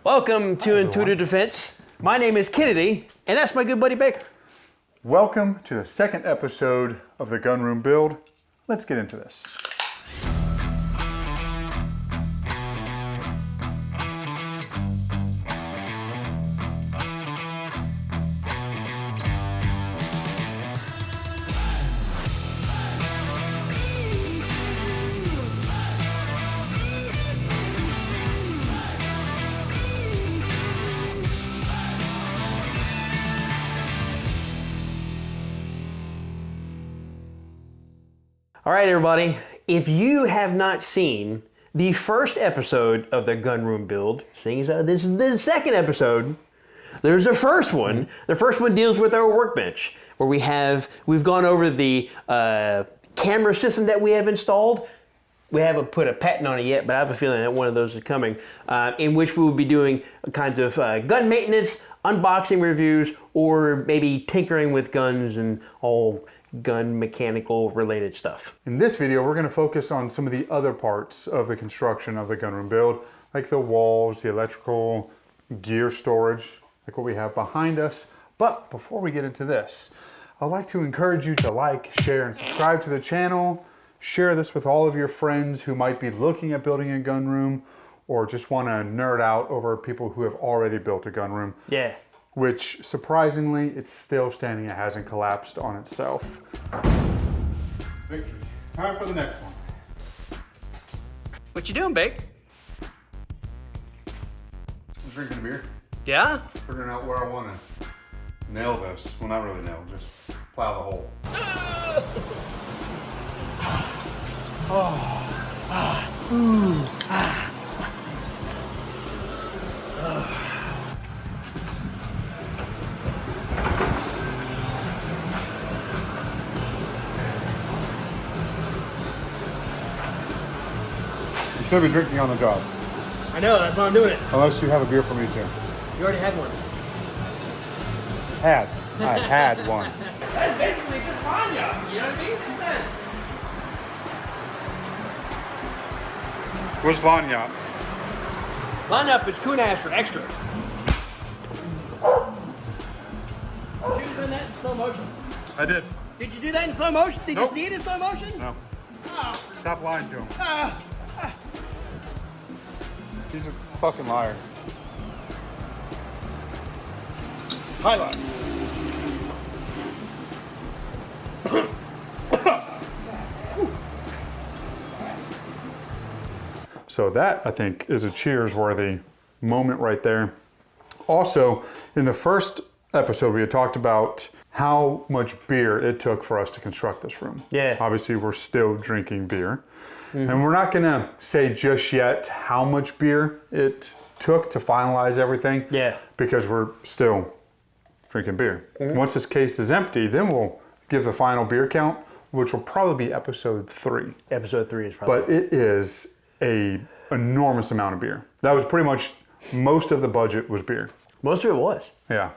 Welcome to Intuitive Defense. My name is Kennedy, and that's my good buddy Baker. Welcome to the second episode of the Gun Room Build. Let's get into this. All right, everybody. If you have not seen the first episode of the Gun Room Build, seeing as this is the second episode, there's a first one. The first one deals with our workbench, where we've gone over the camera system that we have installed. We haven't put a patent on it yet, but I have a feeling that one of those is coming, in which we will be doing kinds of gun maintenance, unboxing reviews, or maybe tinkering with guns and all gun mechanical related stuff. In this video, we're going to focus on some of the other parts of the construction of the Gun Room Build, like the walls, the electrical, gear storage, like what we have behind us. But before we get into this, I'd like to encourage you to like, share, and subscribe to the channel. Share this with all of your friends who might be looking at building a gun room or just want to nerd out over people who have already built a gun room. Yeah. Which, surprisingly, it's still standing. It hasn't collapsed on itself. Victory. Time for the next one. What you doing, Bake? I'm drinking a beer. Yeah? Figuring out where I want to nail this. Well, not really nail, just plow the hole. You should be drinking on the job. I know, that's why I'm doing it. Unless you have a beer for me too. You already had one. I had one. That's basically just line up, you know what I mean? It's that. Where's Lanya? Line up is Kunash for extra. Did you do that in slow motion? I did. Did you do that in slow motion? Did Nope. you see it in slow motion? No. Oh. Stop lying to him. Ah. He's a fucking liar. Highlight. So that, I think, is a cheers-worthy moment right there. Also, in the first episode, we had talked about how much beer it took for us to construct this room. Yeah. Obviously, we're still drinking beer. And we're not gonna say just yet how much beer it took to finalize everything. Yeah. Because we're still drinking beer. Once this case is empty, then we'll give the final beer count, which will probably be episode 3. Episode 3 is probably. But it is an enormous amount of beer. That was pretty much, most of the budget was beer. Most of it was. Yeah.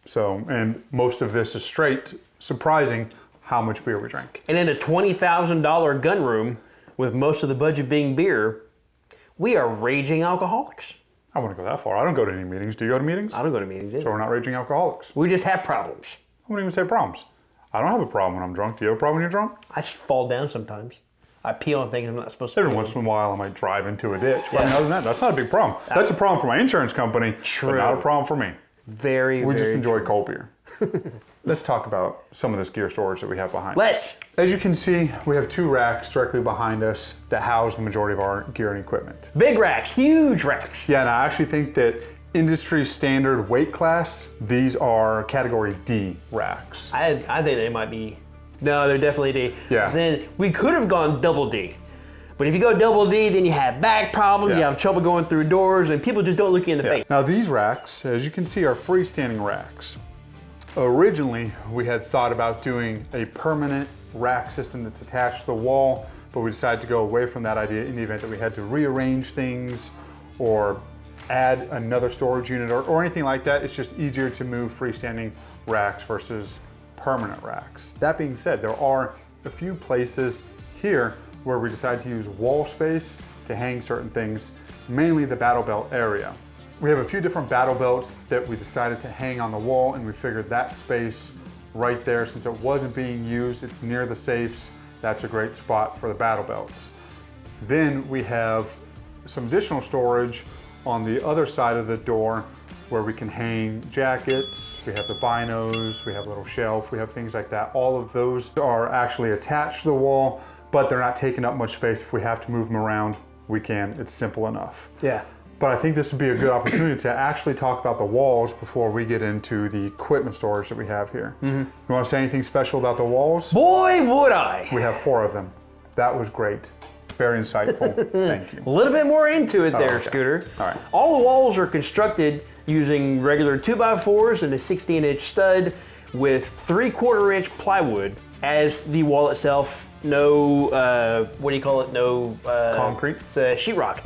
So, and most of this is straight, surprising how much beer we drank. And in a $20,000 gun room, with most of the budget being beer, we are raging alcoholics. I wouldn't go that far. I don't go to any meetings. Do you go to meetings? I don't go to meetings either. So we're not raging alcoholics. We just have problems. I wouldn't even say problems. I don't have a problem when I'm drunk. Do you have a problem when you're drunk? I just fall down sometimes. I pee on things I'm not supposed to. Every pee once on. in a while I might drive into a ditch. But Yeah. other than that, that's not a big problem. That's a problem for my insurance company, True. but not a problem for me. Very, We just very enjoy true. cold beer. Let's talk about some of this gear storage that we have behind us. Let's. As you can see, we have 2 racks directly behind us that house the majority of our gear and equipment. Big racks, huge racks. Yeah, and I actually think that industry standard weight class, these are category D racks. I think they might be. No, they're definitely D. Yeah. Then we could have gone double D. But if you go double D, then you have back problems, Yeah. you have trouble going through doors, and people just don't look you in the face. Now these racks, as you can see, are freestanding racks. Originally, we had thought about doing a permanent rack system that's attached to the wall, but we decided to go away from that idea in the event that we had to rearrange things or add another storage unit or anything like that. It's just easier to move freestanding racks versus permanent racks. That being said, there are a few places here where we decided to use wall space to hang certain things, mainly the battle belt area. We have a few different battle belts that we decided to hang on the wall, and we figured that space right there, since it wasn't being used, it's near the safes, that's a great spot for the battle belts. Then we have some additional storage on the other side of the door where we can hang jackets, we have the binos, we have a little shelf, we have things like that. All of those are actually attached to the wall, but they're not taking up much space. If we have to move them around, we can. It's simple enough. Yeah. But I think this would be a good opportunity to actually talk about the walls before we get into the equipment storage that we have here. You want to say anything special about the walls? Boy, would I. We have 4 of them. That was great. Very insightful. Thank you. A little bit more into it there, okay. Scooter. All right. All the walls are constructed using regular 2x4s and a 16-inch stud with 3/4-inch plywood as the wall itself. No, what do you call it? No Concrete? The sheetrock.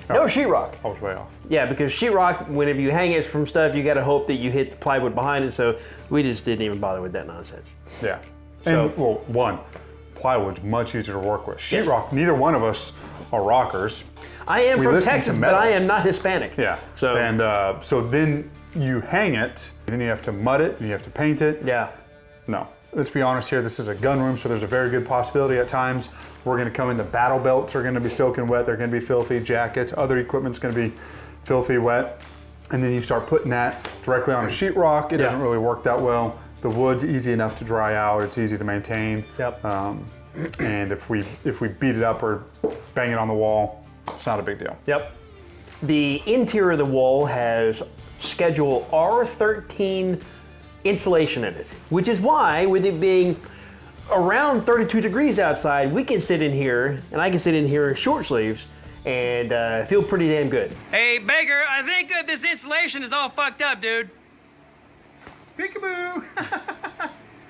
No sheetrock. I was way off. Yeah, because sheetrock, whenever you hang it from stuff, you got to hope that you hit the plywood behind it. So we just didn't even bother with that nonsense. Yeah. So- And, well, one, plywood's much easier to work with. Yes. Sheetrock, neither one of us are rockers. I am We from listen to Texas, but metal. I am not Hispanic. Yeah. So And so then you hang it, then you have to mud it, and you have to paint it. yeah. No. Let's be honest here, this is a gun room, so there's a very good possibility at times we're gonna come in, the battle belts are gonna be soaking wet, they're gonna be filthy, jackets, other equipment's gonna be filthy wet. And then you start putting that directly on a sheetrock, it doesn't really work that well. The wood's easy enough to dry out, it's easy to maintain. Yep. And if we beat it up or bang it on the wall, it's not a big deal. Yep. The interior of the wall has schedule R13 insulation in it, which is why, with it being around 32 degrees outside, we can sit in here, and I can sit in here in short sleeves and feel pretty damn good. Hey, Baker, I think this insulation is all fucked up, dude. Peekaboo!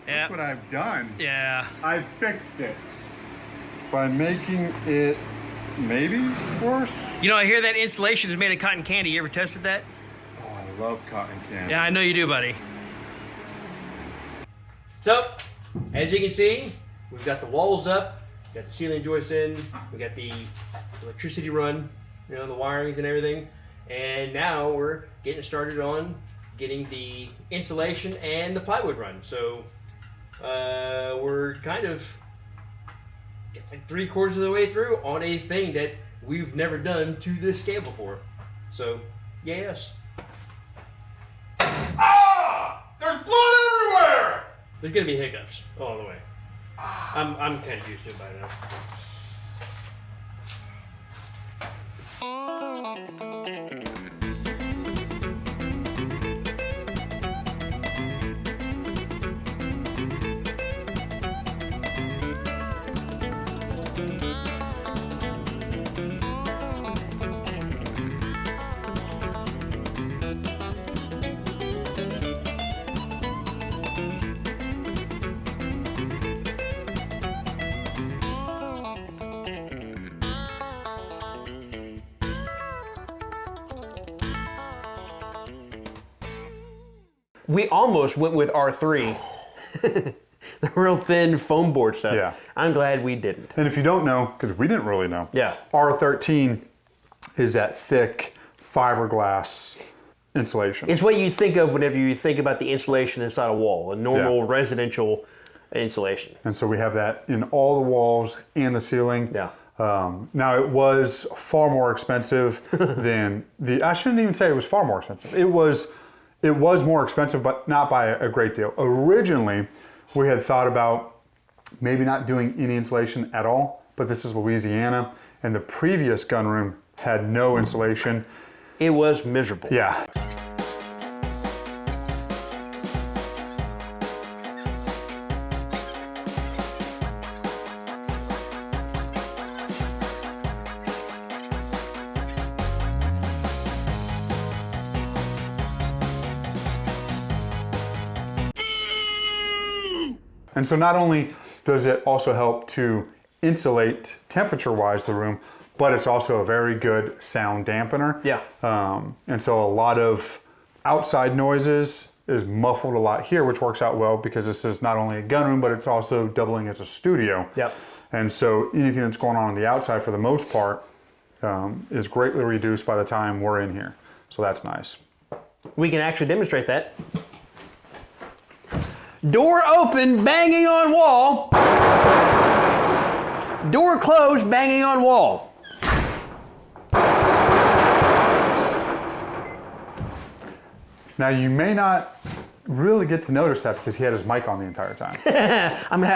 Yeah. What I've done, Yeah. I've fixed it by making it maybe worse. You know, I hear that insulation is made of cotton candy. You ever tested that? Oh, I love cotton candy. Yeah, I know you do, buddy. So, as you can see, we've got the walls up, got the ceiling joists in, we got the electricity run, you know, the wirings and everything, and now we're getting started on getting the insulation and the plywood run. So, we're kind of like 3/4 of the way through on a thing that we've never done to this scale before. So, yes. Ah! There's blood everywhere! There's gonna be hiccups all the way. I'm kind of used to it by now. We almost went with R3, the real thin foam board stuff. Yeah. I'm glad we didn't. And if you don't know, because we didn't really know, Yeah. R13 is that thick fiberglass insulation. It's what you think of whenever you think about the insulation inside a wall, a normal residential insulation. And so we have that in all the walls and the ceiling. Yeah. Now it was far more expensive than I shouldn't even say it was far more expensive. It was more expensive, but not by a great deal. Originally, we had thought about maybe not doing any insulation at all, but this is Louisiana, and the previous gun room had no insulation. It was miserable. Yeah. And so not only does it also help to insulate temperature-wise the room, but it's also a very good sound dampener. Yeah. And so a lot of outside noises is muffled a lot here, which works out well because this is not only a gun room, but it's also doubling as a studio. Yep. And so anything that's going on the outside, for the most part, is greatly reduced by the time we're in here. So that's nice. We can actually demonstrate that. Door open, banging on wall. Door closed, banging on wall. Now you may not really get to notice that because he had his mic on the entire time. I'm gonna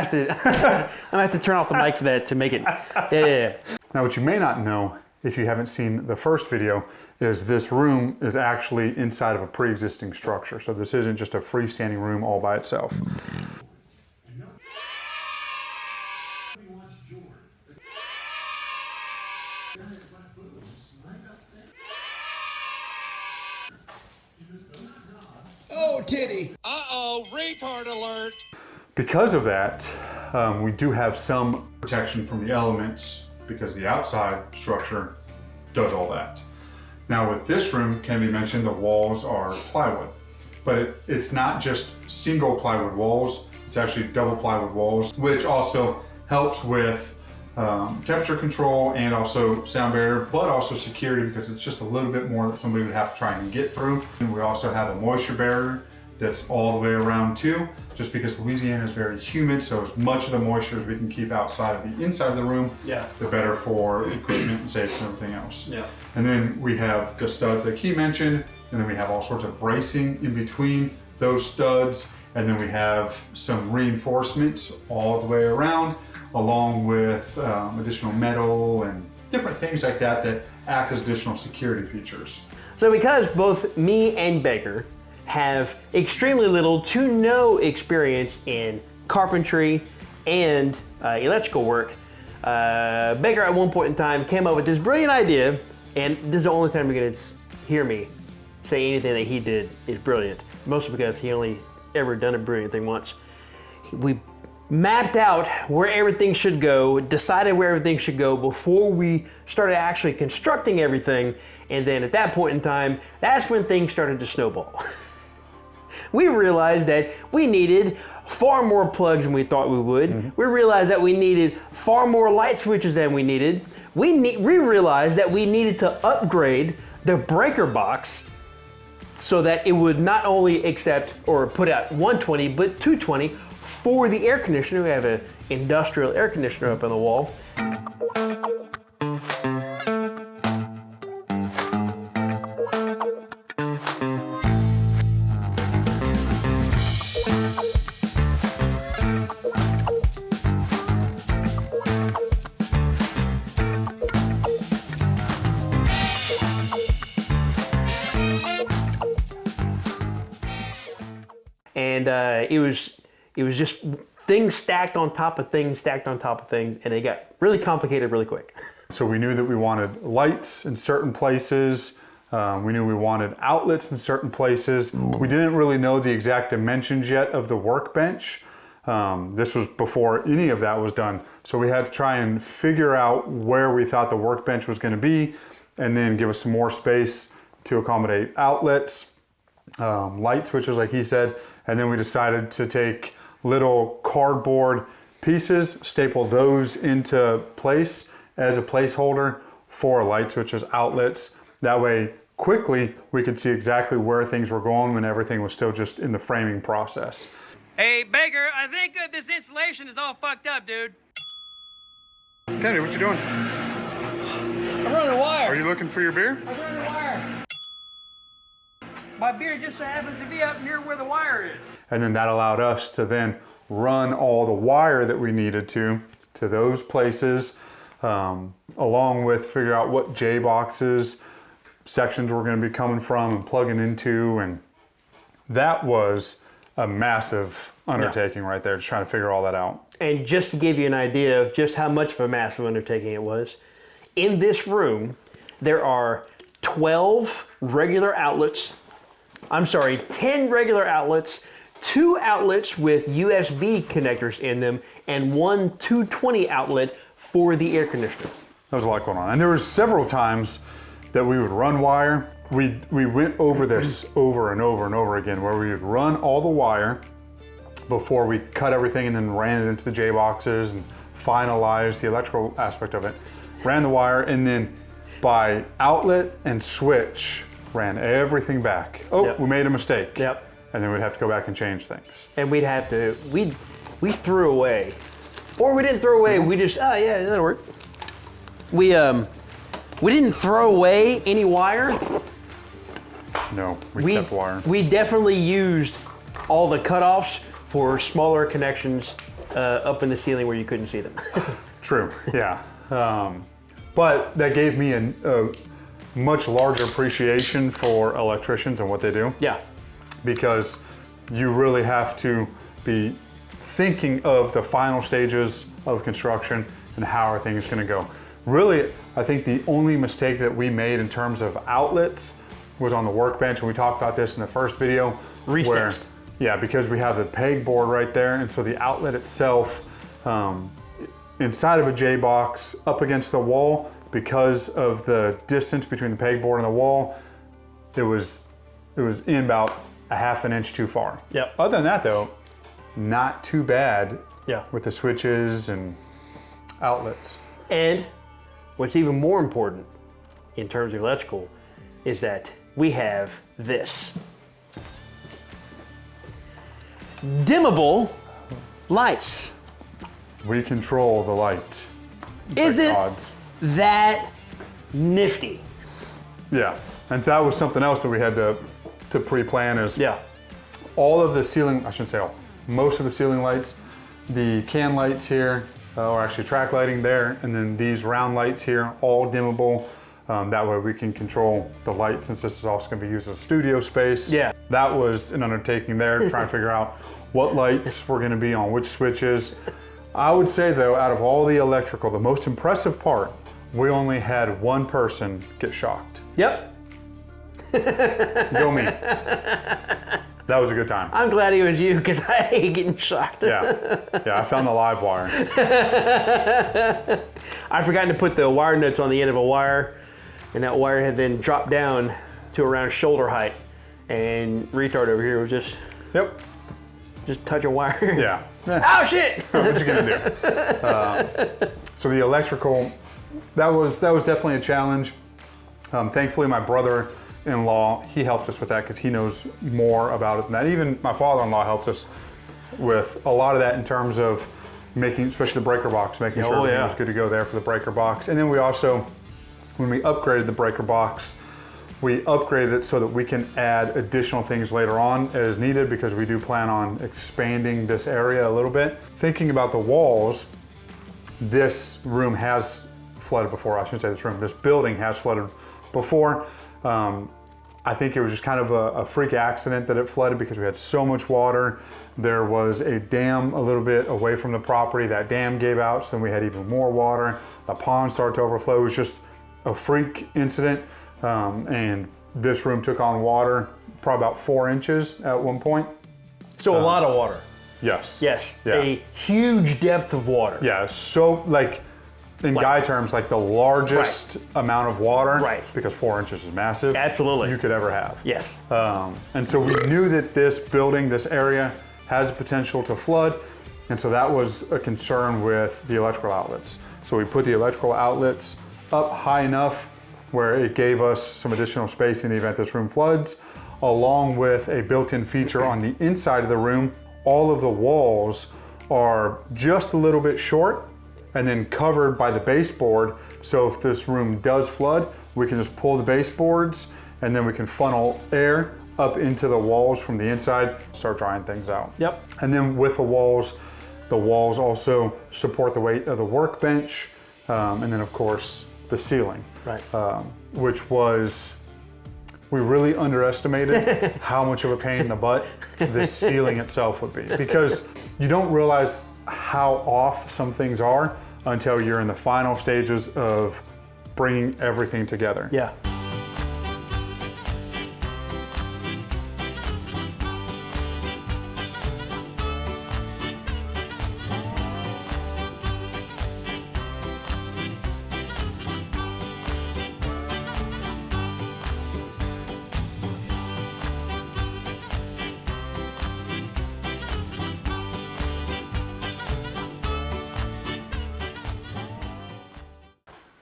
have to turn off the mic for that to make it. Yeah. Now what you may not know, if you haven't seen the first video, is this room is actually inside of a pre-existing structure. So this isn't just a freestanding room all by itself. Oh, titty. Uh-oh, retard alert. Because of that, we do have some protection from the elements because the outside structure does all that. Now with this room, can be mentioned, the walls are plywood, but it's not just single plywood walls, it's actually double plywood walls, which also helps with temperature control and also sound barrier, but also security because it's just a little bit more that somebody would have to try and get through. And we also have a moisture barrier that's all the way around too, just because Louisiana is very humid, so as much of the moisture as we can keep outside of the inside of the room, the better for equipment and safety and everything else. Yeah. And then we have the studs like he mentioned, and then we have all sorts of bracing in between those studs, and then we have some reinforcements all the way around, along with additional metal and different things like that that act as additional security features. So because both me and Baker have extremely little to no experience in carpentry and electrical work, Baker at one point in time came up with this brilliant idea, and this is the only time you're gonna hear me say anything that he did is brilliant, mostly because he only ever done a brilliant thing once. We mapped out where everything should go, decided where everything should go before we started actually constructing everything, and then at that point in time, that's when things started to snowball. We realized that we needed far more plugs than we thought we would. Mm-hmm. We realized that we needed far more light switches than we needed. We realized that we needed to upgrade the breaker box so that it would not only accept or put out 120, but 220 for the air conditioner. We have an industrial air conditioner up on the wall. And it was just things stacked on top of things, stacked on top of things, and it got really complicated really quick. So we knew that we wanted lights in certain places. We knew we wanted outlets in certain places. We didn't really know the exact dimensions yet of the workbench. This was before any of that was done. So we had to try and figure out where we thought the workbench was going to be, and then give us some more space to accommodate outlets, light switches like he said, and then we decided to take little cardboard pieces, staple those into place as a placeholder for light switches, outlets. That way, quickly, we could see exactly where things were going when everything was still just in the framing process. Hey, Baker, I think this installation is all fucked up, dude. Kennedy, what you doing? I'm running a wire. Are you looking for your beer? I'm running a wire. My beer just so happens to be up near where the wire is. And then that allowed us to then run all the wire that we needed to those places, along with figure out what J boxes sections we're going to be coming from and plugging into. And that was a massive undertaking right there, just trying to figure all that out. And just to give you an idea of just how much of a massive undertaking it was, in this room, there are 12 regular outlets. I'm sorry, 10 regular outlets, 2 outlets with USB connectors in them, and 1 220 outlet for the air conditioner. There was a lot going on. And there were several times that we would run wire we went over this over and over and over again, where we would run all the wire before we cut everything and then ran it into the J boxes and finalized the electrical aspect of it. Ran the wire, and then by outlet and switch, ran everything back. Oh, Yep. we made a mistake. Yep. And then we'd have to go back and change things. And we threw away, or we didn't throw away. We just, oh yeah, that'll work. We didn't throw away any wire. No, we kept wire. We definitely used all the cutoffs for smaller connections up in the ceiling where you couldn't see them. True, yeah. But that gave me a much larger appreciation for electricians and what they do. Yeah. Because you really have to be thinking of the final stages of construction and how are things going to go. Really, I think the only mistake that we made in terms of outlets was on the workbench, and we talked about this in the first video. Recessed. Yeah, because we have the peg board right there, and so the outlet itself, inside of a J box, up against the wall, because of the distance between the peg board and the wall, it was in about a half an inch too far. Yep. Other than that though, not too bad. Yeah. With the switches and outlets. And what's even more important in terms of electrical is that we have this. Dimmable lights. We control the light. Isn't Odds. that nifty? Yeah, and that was something else that we had to pre-plan is Yeah. all of the ceiling, I shouldn't say all, most of the ceiling lights, the can lights here, or actually track lighting there, and then these round lights here, all dimmable. That way we can control the lights, since this is also going to be used as a studio space. Yeah. That was an undertaking there, trying to figure out what lights were going to be on which switches. I would say though, out of all the electrical, the most impressive part, we only had one person get shocked. Yep. Go me. That was a good time. I'm glad it was you because I hate getting shocked. Yeah, I found the live wire. I forgot to put the wire nuts on the end of a wire, and that wire had then dropped down to around shoulder height, and retard over here was just Yep, touching wire. yeah. Oh shit! What you gonna do? So the electrical, that was definitely a challenge. Thankfully, my brother-in-law, he helped us with that because he knows more about it than that. Even my father-in-law helped us with a lot of that in terms of making, especially the breaker box, making sure everything was good to go there for the breaker box. And then we also, when we upgraded the breaker box, we upgraded it so that we can add additional things later on as needed, because we do plan on expanding this area a little bit. Thinking about the walls, this room has flooded before. I shouldn't say this room, this building has flooded before. I think it was just kind of a freak accident that it flooded because we had so much water. There was a dam a little bit away from the property. That dam gave out, so then we had even more water. The pond started to overflow. It was just a freak incident. And this room took on water, probably about 4 inches at one point. So a lot of water. Yes. Yes. Yeah. A huge depth of water. Yeah, so like, in guy terms, like the largest amount of water, Right. because 4 inches is massive, Absolutely. you could ever have. Yes. And so we knew that this building, this area, has potential to flood, and so that was a concern with the electrical outlets. So we put the electrical outlets up high enough where it gave us some additional space in the event this room floods, along with a built-in feature on the inside of the room. All of the walls are just a little bit short and then covered by the baseboard. So if this room does flood, we can just pull the baseboards and then we can funnel air up into the walls from the inside, start drying things out. Yep. And then with the walls also support the weight of the workbench, and then of course the ceiling. Right. Which was, we really underestimated how much of a pain in the butt the ceiling itself would be, because you don't realize how off some things are until you're in the final stages of bringing everything together. Yeah.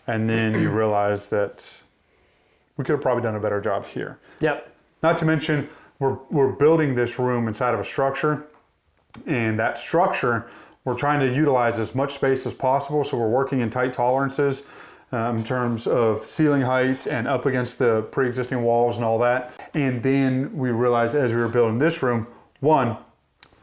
And then you realize that we could have probably done a better job here. Yep. Not to mention, we're building this room inside of a structure, and that structure, we're trying to utilize as much space as possible, so we're working in tight tolerances in terms of ceiling height and up against the pre-existing walls and all that. And then we realized as we were building this room, one,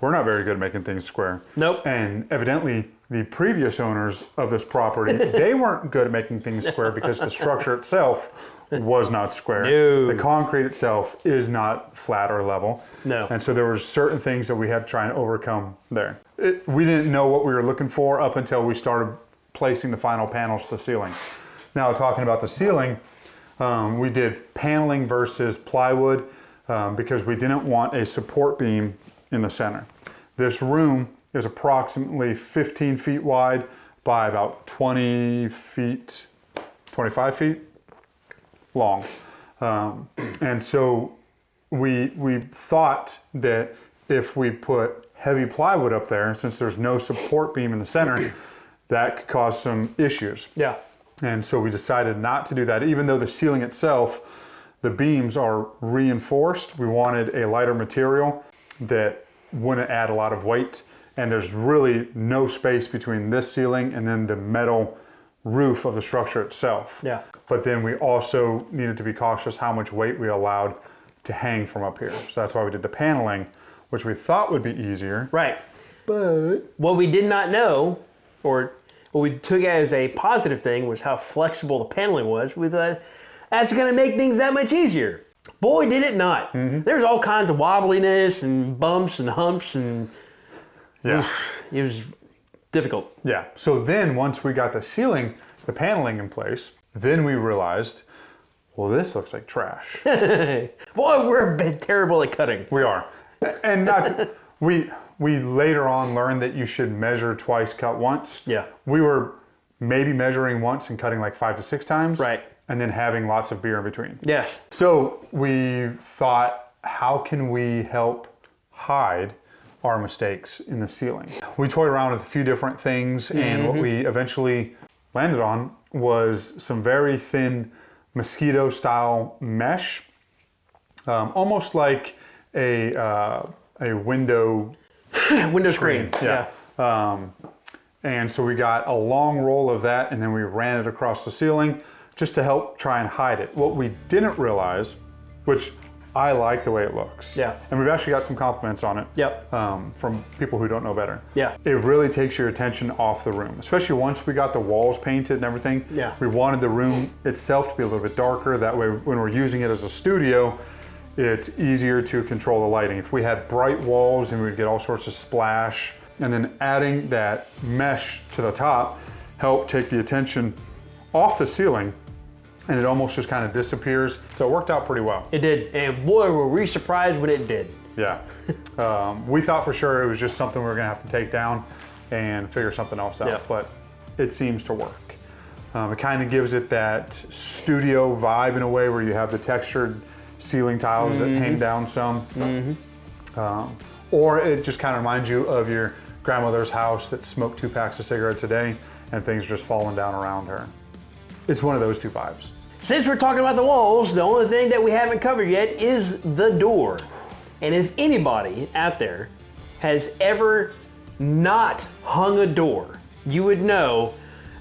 we're not very good at making things square. Nope. And evidently, the previous owners of this property, they weren't good at making things square because the structure itself was not square. No. The concrete itself is not flat or level. No. And so there were certain things that we had to try and overcome there. We didn't know what we were looking for up until we started placing the final panels to the ceiling. Now, talking about the ceiling, we did paneling versus plywood because we didn't want a support beam in the center. This room is approximately 15 feet wide by about 20 feet, 25 feet long. And so we thought that if we put heavy plywood up there, since there's no support beam in the center, that could cause some issues. Yeah. And so we decided not to do that. Even though the ceiling itself, the beams are reinforced, we wanted a lighter material that wouldn't add a lot of weight. And there's really no space between this ceiling and then the metal roof of the structure itself. Yeah. But then we also needed to be cautious how much weight we allowed to hang from up here. So that's why we did the paneling, which we thought would be easier. Right. But What we did not know, or what we took as a positive thing, was how flexible the paneling was. We thought, that's going to make things that much easier. Boy, did it not. There's all kinds of wobbliness and bumps and humps, and yeah. it was difficult. Yeah. So then once we got the ceiling, the paneling in place, then we realized, well, this looks like trash. Boy, we're a bit terrible at cutting. We are. And not we later on learned that you should measure twice, cut once. Yeah. We were maybe measuring once and cutting like 5 to 6 times. Right. And then having lots of beer in between. Yes. So we thought, how can we help hide our mistakes in the ceiling? We toyed around with a few different things, and what we eventually landed on was some very thin mosquito style mesh, almost like a window Window screen. Yeah. And so we got a long roll of that, and then we ran it across the ceiling just to help try and hide it. What we didn't realize, which I like the way it looks. Yeah. And we've actually got some compliments on it. Yep. From people who don't know better. Yeah. It really takes your attention off the room, especially once we got the walls painted and everything. Yeah. We wanted the room itself to be a little bit darker. That way, when we're using it as a studio, it's easier to control the lighting. If we had bright walls, and we'd get all sorts of splash, and then adding that mesh to the top helped take the attention off the ceiling, and it almost just kind of disappears. So it worked out pretty well. It did. And boy, were we surprised when it did. Yeah. We thought for sure it was just something we were gonna have to take down and figure something else out, Yeah. but it seems to work. It kind of gives it that studio vibe in a way, where you have the textured ceiling tiles that hang down some. Or it just kind of reminds you of your grandmother's house that smoked 2 packs of cigarettes a day and things are just falling down around her. It's one of those two vibes. Since we're talking about the walls, the only thing that we haven't covered yet is the door. And if anybody out there has ever not hung a door, you would know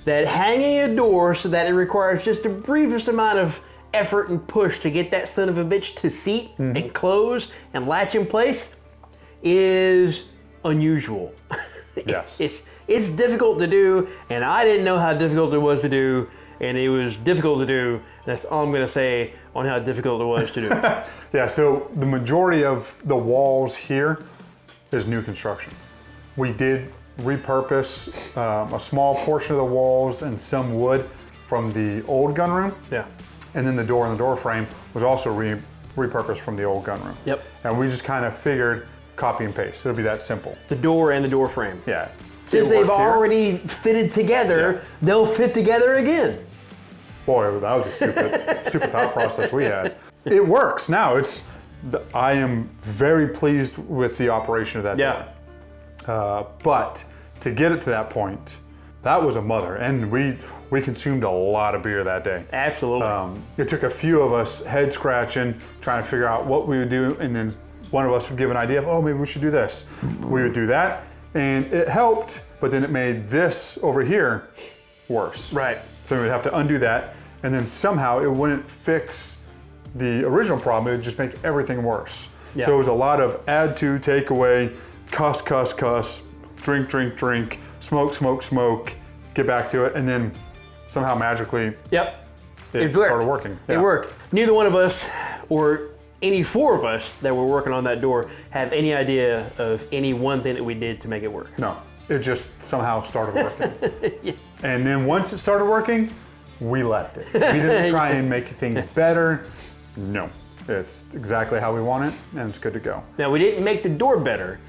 that hanging a door so that it requires just the briefest amount of effort and push to get that son of a bitch to seat and close and latch in place is unusual. Yes. It's difficult to do, and I didn't know how difficult it was to do, and it was difficult to do. That's all I'm gonna say on how difficult it was to do. Yeah, so the majority of the walls here is new construction. We did repurpose a small portion of the walls and some wood from the old gun room. Yeah. And then the door and the door frame was also repurposed from the old gun room. Yep. And we just kind of figured copy and paste. It'll be that simple. The door and the door frame. Yeah. Since It they've worked here. already fitted together, Yeah. they'll fit together again. Boy, that was a stupid thought process we had. It works now. I am very pleased with the operation of that Yeah. door. But to get it to that point, That was a mother, and we consumed a lot of beer that day. Absolutely. It took a few of us head scratching, trying to figure out what we would do, and then one of us would give an idea of, oh, maybe we should do this. We would do that, and it helped, but then it made this over here worse. Right. So we would have to undo that, and then somehow it wouldn't fix the original problem, it would just make everything worse. Yeah. So it was a lot of add to, take away, cuss, drink, smoke, get back to it, and then somehow magically Yep. it worked. started working. It worked. Neither one of us, or any four of us that were working on that door, have any idea of any one thing that we did to make it work. No, it just somehow started working. Yeah. And then once it started working, we left it. We didn't try and make things better. No, it's exactly how we want it, and it's good to go. Now, we didn't make the door better,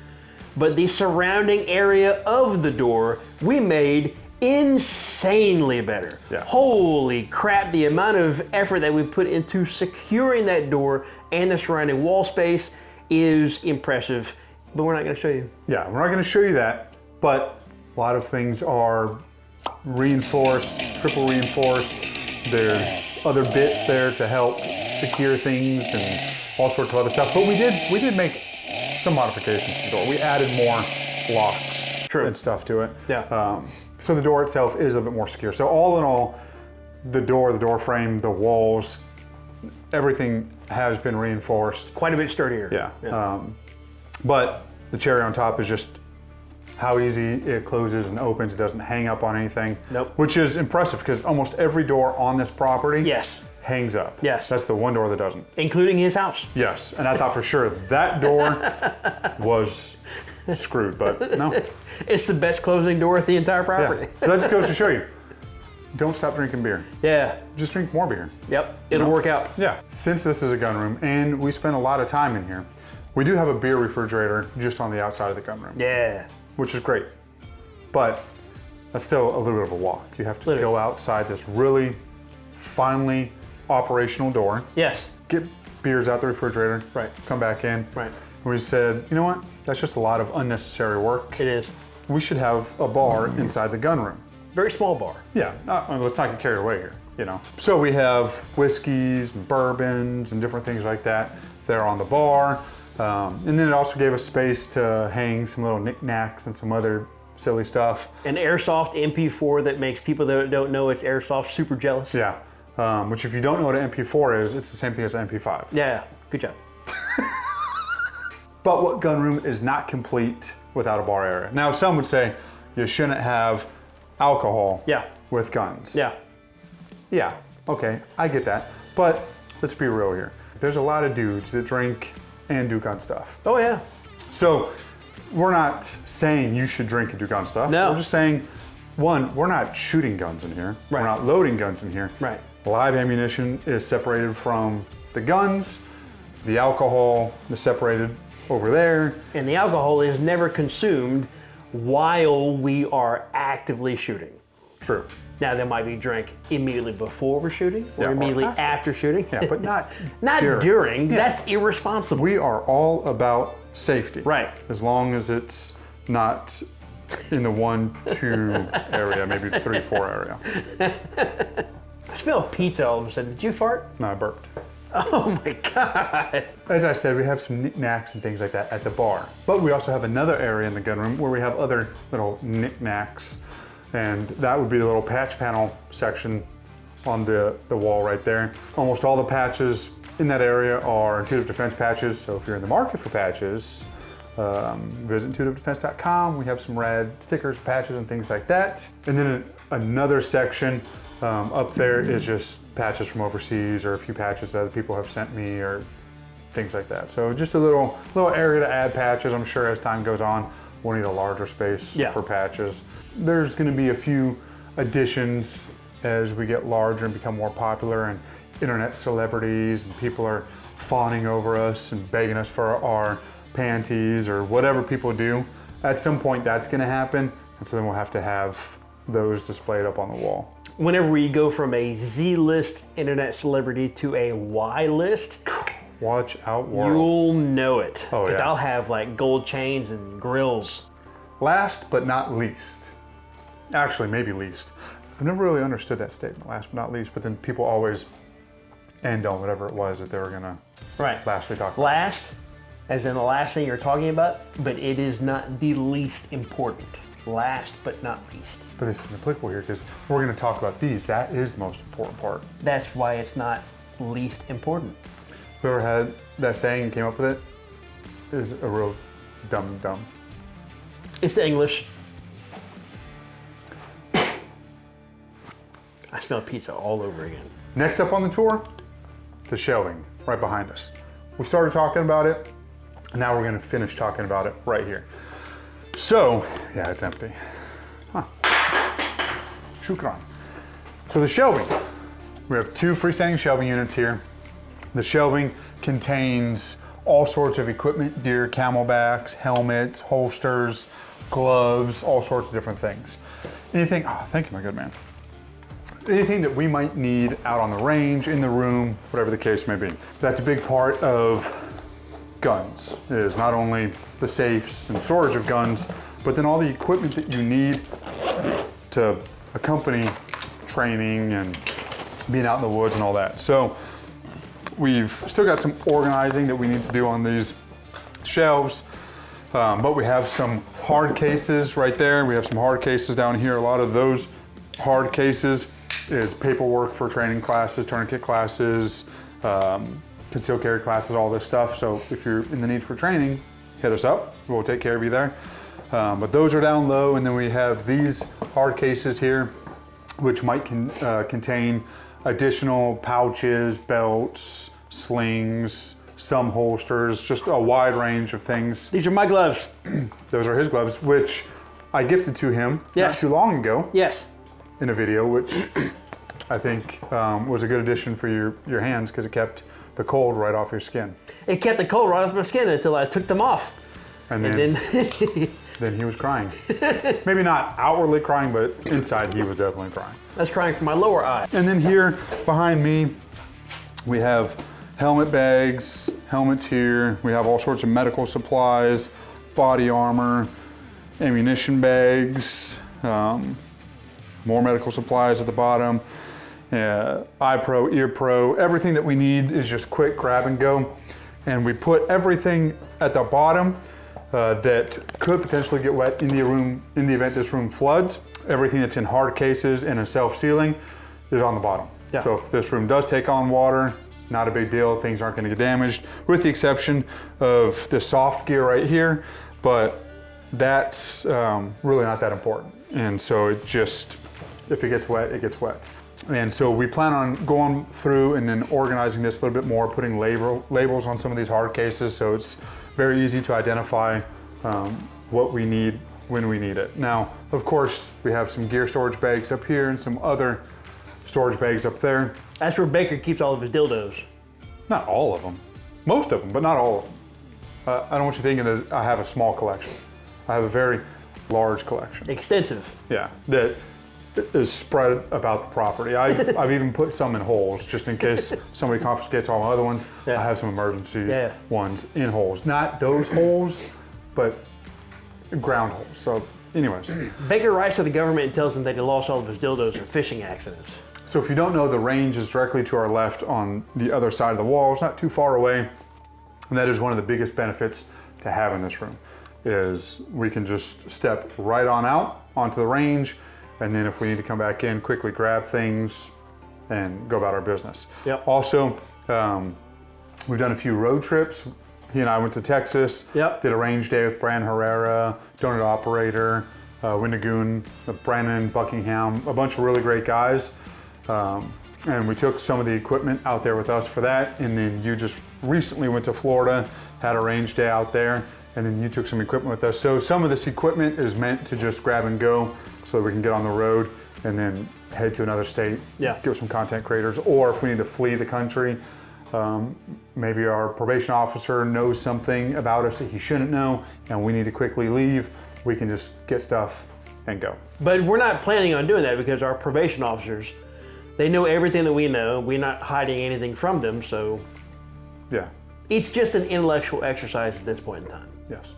but the surrounding area of the door we made insanely better. Yeah. Holy crap, the amount of effort that we put into securing that door and the surrounding wall space is impressive, but we're not going to show you. Yeah, we're not going to show you that, but a lot of things are reinforced, triple reinforced. There's other bits there to help secure things and all sorts of other stuff. But we did make some modifications to the door. We added more locks and stuff to it. Yeah. So the door itself is a bit more secure. So all in all, the door frame, the walls, everything has been reinforced. Quite a bit sturdier. Yeah. But the cherry on top is just how easy it closes and opens. It doesn't hang up on anything. Nope. Which is impressive because almost every door on this property Yes. hangs up. Yes. That's the one door that doesn't. Including his house. Yes. And I thought for sure that door was screwed, but no. It's the best closing door at the entire Yeah. property. So that just goes to show you, don't stop drinking beer. Yeah. Just drink more beer. Yep. It'll work out. Yeah. Since this is a gun room and we spend a lot of time in here, we do have a beer refrigerator just on the outside of the gun room. Yeah. Which is great. But that's still a little bit of a walk. You have to go outside this really finely operational door, Yes. get beers out the refrigerator, Right. come back in. Right. We said, you know what? That's just a lot of unnecessary work. It is. We should have a bar inside the gun room. Very small bar. Yeah, let's not get carried away here, you know. So we have whiskeys and bourbons and different things like that there on the bar. And then it also gave us space to hang some little knickknacks and some other silly stuff. An airsoft MP4 that makes people that don't know it's airsoft super jealous. Yeah, which if you don't know what an MP4 is, it's the same thing as an MP5. Yeah. Good job. But what gun room is not complete without a bar area? Now, some would say you shouldn't have alcohol Yeah. with guns. Yeah. Yeah, okay, I get that. But let's be real here. There's a lot of dudes that drink and do gun stuff. Oh yeah. So we're not saying you should drink and do gun stuff. No. We're just saying, one, we're not shooting guns in here. Right. We're not loading guns in here. Right. Live ammunition is separated from the guns. The alcohol is separated over there. And the alcohol is never consumed while we are actively shooting. True. Now there might be drink immediately before we're shooting or Yeah, or immediately after. after shooting. Yeah, but not Not during. Yeah. That's irresponsible. We are all about safety. Right. As long as it's not in the 1-2 area, maybe 3-4 area. I smell pizza all of a sudden. Did you fart? No, I burped. Oh my God. As I said, we have some knickknacks and things like that at the bar. But we also have another area in the gun room where we have other little knickknacks. And that would be the little patch panel section on the wall right there. Almost all the patches in that area are intuitive defense patches. So if you're in the market for patches, visit intuitivedefense.com. We have some rad stickers, patches, and things like that. And then another section up there is just patches from overseas or a few patches that other people have sent me or things like that. So just a little area to add patches. I'm sure as time goes on, we'll need a larger space for patches. There's going to be a few additions as we get larger and become more popular, and internet celebrities and people are fawning over us and begging us for our panties or whatever people do. At some point that's going to happen, and so then we'll have to have those displayed up on the wall. Whenever we go from a Z-list internet celebrity to a Y-list, Watch out, world. you'll know it. Oh, Because yeah. I'll have like gold chains and grills. Last but not least, Actually, maybe least. I've never really understood that statement, last but not least, but then people always end on whatever it was that they were gonna lastly talk about. Last, as in the last thing you're talking about, but it is not the least important. Last but not least. But this isn't applicable here because if we're gonna talk about these, that is the most important part. That's why it's not least important. Whoever had that saying and came up with it is a real dumb. It's the English. I smell pizza all over again. Next up on the tour, the shelving right behind us. We started talking about it, and now we're gonna finish talking about it right here. So, yeah, it's empty. Shukran. So the shelving. We have 2 freestanding shelving units here. The shelving contains all sorts of equipment, deer camelbacks, helmets, holsters, gloves, all sorts of different things. Anything, thank you, my good man. Anything that we might need out on the range, in the room, whatever the case may be. That's a big part of guns, is not only the safes and storage of guns, but then all the equipment that you need to accompany training and being out in the woods and all that. So we've still got some organizing that we need to do on these shelves, but we have some hard cases right there. We have some hard cases down here. A lot of those hard cases is paperwork for training classes, tourniquet classes, concealed carry classes, all this stuff. So if you're in the need for training, hit us up. We'll take care of you there. But those are down low, and then we have these hard cases here, which might contain additional pouches, belts, slings, some holsters, just a wide range of things. These are my gloves. Those are his gloves, which I gifted to him not too long ago. Yes. In a video, which I think was a good addition for your hands because it kept the cold right off your skin. It kept the cold right off my skin until I took them off. And then then he was crying. Maybe not outwardly crying, but inside he was definitely crying. That's crying from my lower eye. And then here behind me, we have helmet bags, helmets here. We have all sorts of medical supplies, body armor, ammunition bags, more medical supplies at the bottom, eye pro, ear pro, everything that we need is just quick grab and go. And we put everything at the bottom that could potentially get wet in the event this room floods. Everything that's in hard cases and a self-sealing is on the bottom. Yeah. So if this room does take on water, not a big deal, things aren't gonna get damaged, with the exception of the soft gear right here, but that's really not that important. And so it just, if it gets wet, it gets wet. And so we plan on going through and then organizing this a little bit more, putting labels on some of these hard cases so it's very easy to identify what we need when we need it. Now, of course, we have some gear storage bags up here and some other storage bags up there. That's where Baker keeps all of his dildos. Not all of them. Most of them, but not all of them. I don't want you thinking that I have a small collection. I have a very large collection. Extensive. Yeah, that is spread about the property. I've even put some in holes just in case somebody confiscates all my other ones. Yeah. I have some emergency ones in holes. Not those holes, but ground holes. So anyways. Baker writes to the government and tells them that he lost all of his dildos in fishing accidents. So if you don't know, the range is directly to our left on the other side of the wall. It's not too far away. And that is one of the biggest benefits to having this room, is we can just step right on out onto the range, and then if we need to come back in, quickly grab things and go about our business. Yep. Also, we've done a few road trips. He and I went to Texas, did a range day with Brandon Herrera, donut operator, Winnegoon, Brandon Buckingham, a bunch of really great guys. And we took some of the equipment out there with us for that. And then you just recently went to Florida, had a range day out there, and then you took some equipment with us. So some of this equipment is meant to just grab and go so that we can get on the road and then head to another state, get some content creators, or if we need to flee the country, maybe our probation officer knows something about us that he shouldn't know and we need to quickly leave, we can just get stuff and go. But we're not planning on doing that because our probation officers, they know everything that we know. We're not hiding anything from them, so yeah. It's just an intellectual exercise at this point in time. Yes.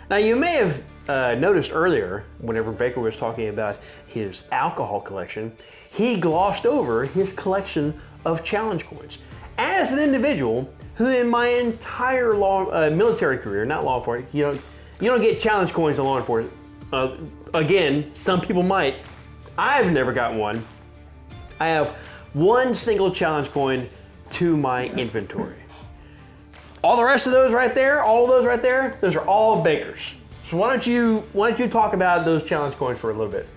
Now you may have noticed earlier, whenever Baker was talking about his alcohol collection, he glossed over his collection of challenge coins. As an individual who in my entire military career, not law enforcement, you don't get challenge coins in law enforcement. Again, some people might. I've never got one. I have one single challenge coin to my inventory. All the rest of those right there, those are all Baker's. So why don't you talk about those challenge coins for a little bit?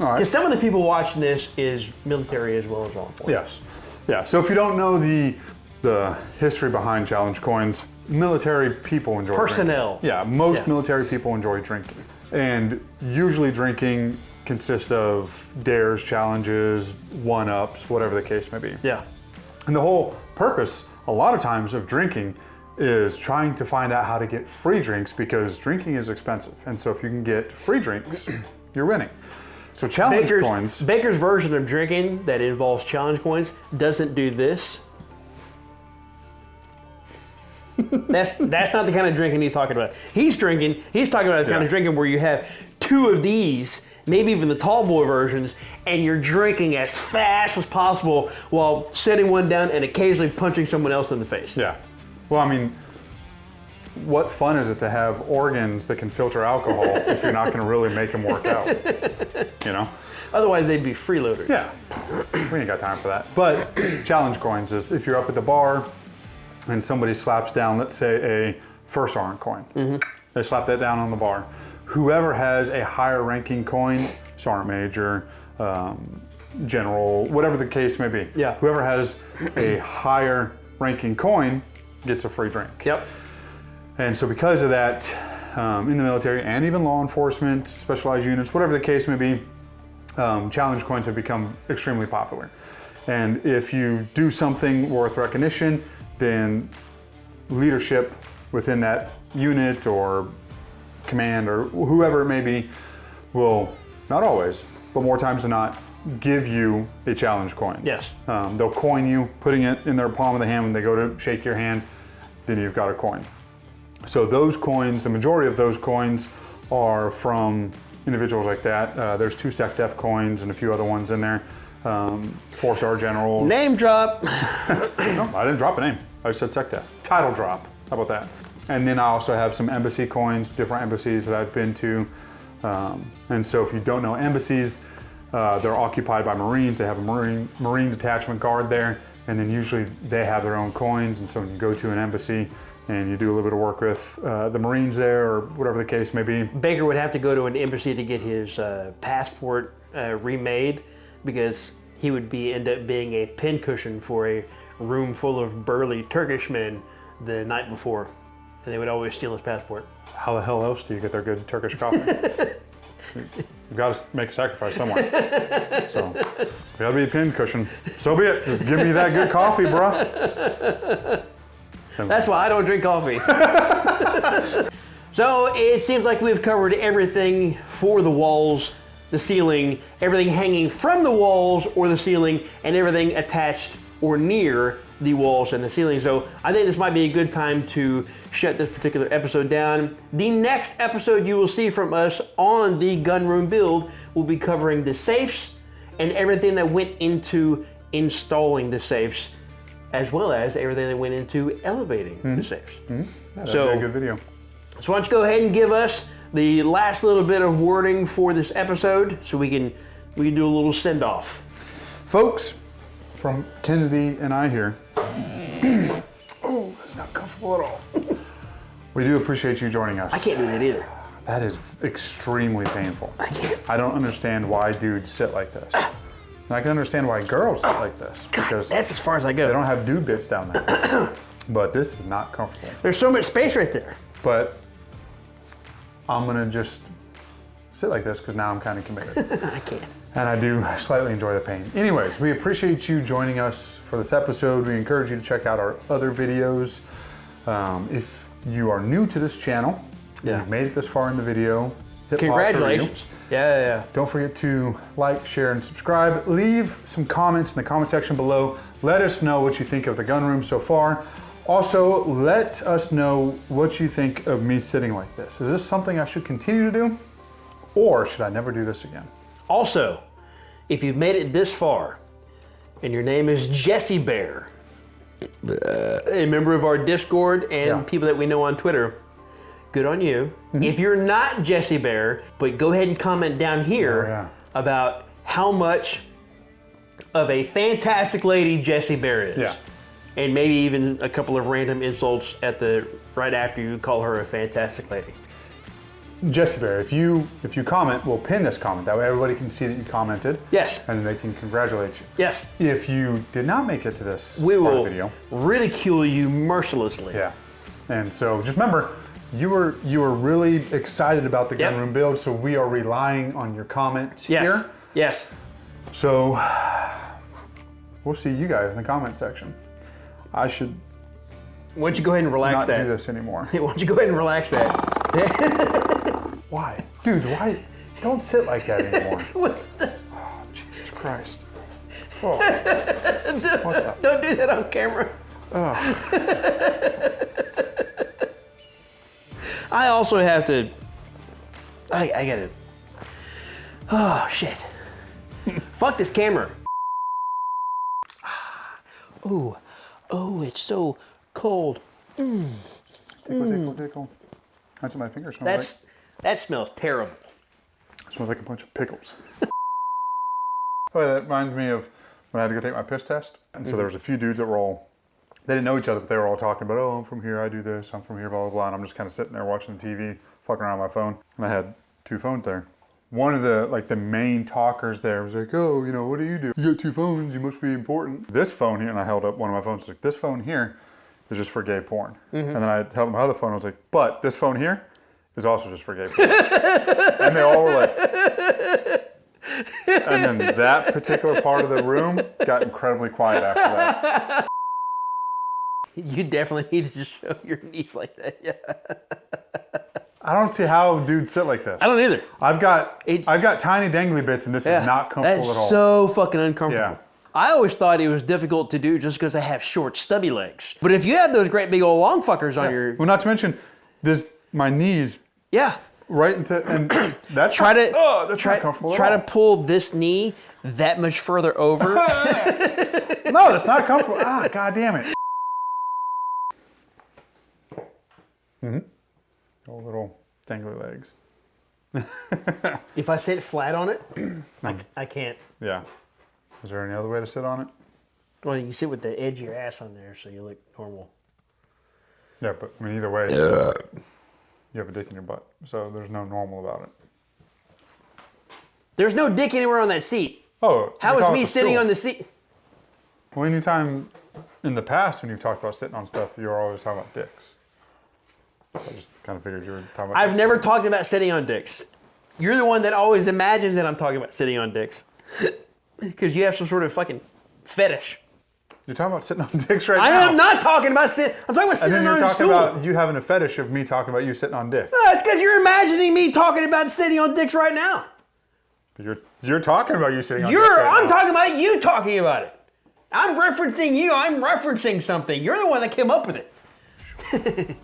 All right. Because some of the people watching this is military as well as law enforcement. Yes. Yeah. So if you don't know the history behind challenge coins, military people enjoy personnel. Drinking. Yeah. Most military people enjoy drinking, and usually drinking consists of dares, challenges, one-ups, whatever the case may be. Yeah. And the whole purpose, a lot of times, of drinking is trying to find out how to get free drinks, because drinking is expensive. And so if you can get free drinks, you're winning. So challenge coins. Baker's version of drinking that involves challenge coins doesn't do this. That's not the kind of drinking he's talking about. He's talking about the kind of drinking where you have two of these, maybe even the tall boy versions, and you're drinking as fast as possible while setting one down and occasionally punching someone else in the face. Yeah. Well, I mean, what fun is it to have organs that can filter alcohol if you're not going to really make them work out? You know? Otherwise, they'd be freeloaders. Yeah. We ain't got time for that. But challenge coins is if you're up at the bar and somebody slaps down, let's say, a first sergeant coin. Mm-hmm. They slap that down on the bar. Whoever has a higher ranking coin, sergeant major, general, whatever the case may be. Yeah. Whoever has a higher ranking coin gets a free drink. Yep. And so because of that, in the military and even law enforcement, specialized units, whatever the case may be, challenge coins have become extremely popular. And if you do something worth recognition, then leadership within that unit or command or whoever it may be will, not always, but more times than not, give you a challenge coin. Yes. They'll coin you, putting it in their palm of the hand when they go to shake your hand, then you've got a coin. So those coins, the majority of those coins are from individuals like that. There's 2 SecDef coins and a few other ones in there. 4-star generals. Name drop. No, I didn't drop a name. I just said SecDef. Title drop. How about that? And then I also have some embassy coins, different embassies that I've been to. And so if you don't know embassies, they're occupied by Marines. They have a Marine detachment guard there. And then usually they have their own coins. And so when you go to an embassy and you do a little bit of work with the Marines there or whatever the case may be. Baker would have to go to an embassy to get his passport remade, because he would end up being a pincushion for a room full of burly Turkish men the night before. And they would always steal his passport. How the hell else do you get their good Turkish coffee? You've got to make a sacrifice somewhere. So, you gotta be a pincushion. So be it. Just give me that good coffee, bruh. That's why I don't drink coffee. So it seems like we've covered everything for the walls, the ceiling, everything hanging from the walls or the ceiling, and everything attached or near the walls and the ceiling. So I think this might be a good time to shut this particular episode down. The next episode you will see from us on the gunroom build will be covering the safes and everything that went into installing the safes, as well as everything that went into elevating the safes. That'd be a good video. So why don't you go ahead and give us the last little bit of wording for this episode so we can do a little send-off. Folks, from Kennedy and I here. Oh, that's not comfortable at all. We do appreciate you joining us. I can't do that either. That is extremely painful. I can't. I don't understand why dudes sit like this. And I can understand why girls sit like this, because That's as far as I they go. don't have dude bits down there. But this is not comfortable. There's so much space right there. But I'm gonna just sit like this because now I'm kind of committed. I can't. And I do slightly enjoy the pain. Anyways, we appreciate you joining us for this episode. We encourage you to check out our other videos. If you are new to this channel, you've made it this far in the video, hit pause for Congratulations. review. Yeah. Don't forget to like, share, and subscribe. Leave some comments in the comment section below. Let us know what you think of the gun room so far. Also, let us know what you think of me sitting like this. Is this something I should continue to do? Or should I never do this again? Also, if you've made it this far and your name is Jesse Bear, a member of our Discord and people that we know on Twitter, good on you. If you're not Jesse Bear, but go ahead and comment down here about how much of a fantastic lady Jesse Bear is. Yeah. And maybe even a couple of random insults right after you call her a fantastic lady. Jesse Bear, if you comment, we'll pin this comment. That way everybody can see that you commented. Yes. And they can congratulate you. Yes. If you did not make it to this We part of will the video. ridicule you mercilessly. Yeah. And so just remember, you were really excited about the gun room build, so we are relying on your comments here. Yes. So we'll see you guys in the comment section. I should Why don't you go ahead and relax not do this anymore. Why don't you go ahead and relax that? Why? Dude, why? Don't sit like that anymore. What the? Oh, Jesus Christ. Oh. What the? Don't do that on camera. I also have to. I gotta. Oh shit! Fuck this camera. Oh, it's so cold. Tickle. That's what my fingers smell like. That smells terrible. Smells like a bunch of pickles. Oh, that reminds me of when I had to go take my piss test. And so there was a few dudes that were all, they didn't know each other, but they were all talking about, oh, I'm from here, I do this, I'm from here, blah, blah, blah. And I'm just kind of sitting there watching the TV, fucking around on my phone. And I had 2 phones there. One of the main talkers there was like, oh, what do? You got 2 phones, you must be important. This phone here, and I held up one of my phones, like, this phone here is just for gay porn. And then I held up my other phone, I was like, but this phone here is also just for gay porn. And they all were like, and then that particular part of the room got incredibly quiet after that. You definitely need to just show your knees like that. Yeah. I don't see how dudes sit like this. I don't either. I've got tiny dangly bits, and this is not comfortable at all. That's so fucking uncomfortable. Yeah. I always thought it was difficult to do just because I have short, stubby legs. But if you have those great big old long fuckers on your... Well, not to mention, my knees right into... And that's that's not comfortable Try at all. to pull this knee that much further over. No, that's not comfortable. God damn it. Oh, little dangly legs. If I sit flat on it, I can't. Yeah. Is there any other way to sit on it? Well, you sit with the edge of your ass on there so you look normal. Yeah, but I mean, either way, you have a dick in your butt, so there's no normal about it. There's no dick anywhere on that seat. Oh, How is me sitting on the seat? Well, anytime in the past when you've talked about sitting on stuff, you're always talking about dicks. So I just kind of figured you were talking about I've dicks. never talked about sitting on dicks. You're the one that always imagines that I'm talking about sitting on dicks. Because you have some sort of fucking fetish. You're talking about sitting on dicks right now. I am not talking about sitting. I'm talking about sitting And then on you're a talking stool. about you having a fetish of me talking about you sitting on dicks. It's because you're imagining me talking about sitting on dicks right now. But you're talking about you sitting on dicks right I'm now. talking about you talking about it. I'm referencing you. I'm referencing something. You're the one that came up with it.